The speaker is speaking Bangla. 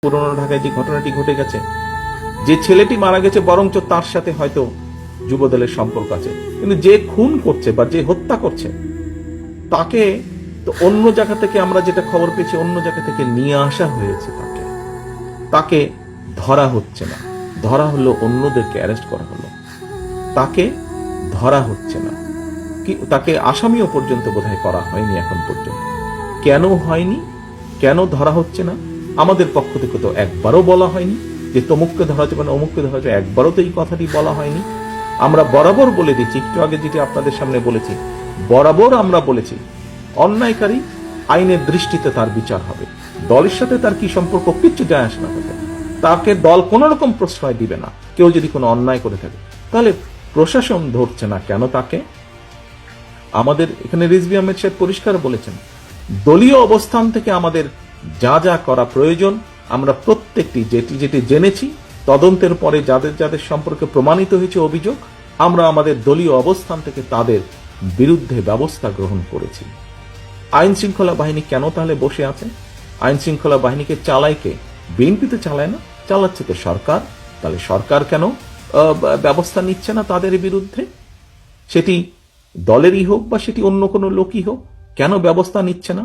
পুরনো ঢাকায় যে ঘটনাটি ঘটে গেছে, যে ছেলেটি মারা গেছে বরঞ্চ তার সাথে হয়তো যুবদলের সম্পর্ক আছে, কিন্তু যে খুন করছে বা যে হত্যা করছে তাকে তো অন্য জায়গা থেকে, আমরা যেটা খবর পেয়েছি, অন্য জায়গা থেকে নিয়ে আসা হয়েছে। তাকে ধরা হচ্ছে না, ধরা হলো অন্যদেরকে অ্যারেস্ট করা হলো, তাকে ধরা হচ্ছে না, কি তাকে আসামিও পর্যন্ত বোধহয় করা হয়নি এখন পর্যন্ত। কেন হয়নি, কেন ধরা হচ্ছে না? আমাদের পক্ষ থেকে তো একবারও বলা হয়নি যে তমুককে ধরা যাবে না, অমুককে ধরা যাবে, একবারও তো এই কথাটি বলা হয়নি। আমরা বরাবর বলে দিচ্ছি, একটু আগে যেটি আপনাদের সামনে বলেছি, বরাবর আমরা বলেছি অন্যায়কারী আইনের দৃষ্টিতে তার বিচার হবে। দলের সাথে তার কি সম্পর্ক, কিচ্ছু যায় আসে না তাতে। তাকে দল কোন রকম প্রশ্রয় দিবে না। কেউ যদি কোনো অন্যায় করে থাকে, তাহলে প্রশাসন ধরছে না কেন তাকে? আমাদের এখানে রিজভী আহমেদ সাহেব পরিষ্কার বলেছেন, দলীয় অবস্থান থেকে আমাদের যা যা করা প্রয়োজন আমরা প্রত্যেকটি যেটি যেটি জেনেছি, তদন্তের পরে যাদের যাদের সম্পর্কে প্রমাণিত হয়েছে অভিযোগ, আমরা আমাদের দলীয় অবস্থান থেকে তাদের বিরুদ্ধে ব্যবস্থা গ্রহণ করেছি। আইন শৃঙ্খলা বাহিনী কেন তাহলে বসে আছে? আইন শৃঙ্খলা বাহিনীকে চালায় কে? বিএনপি তো চালায় না, চালাচ্ছে তো সরকার। তাহলে সরকার কেন ব্যবস্থা নিচ্ছে না তাদের বিরুদ্ধে? সেটি দলেরই হোক বা সেটি অন্য কোনো লোকই হোক, কেন ব্যবস্থা নিচ্ছে না?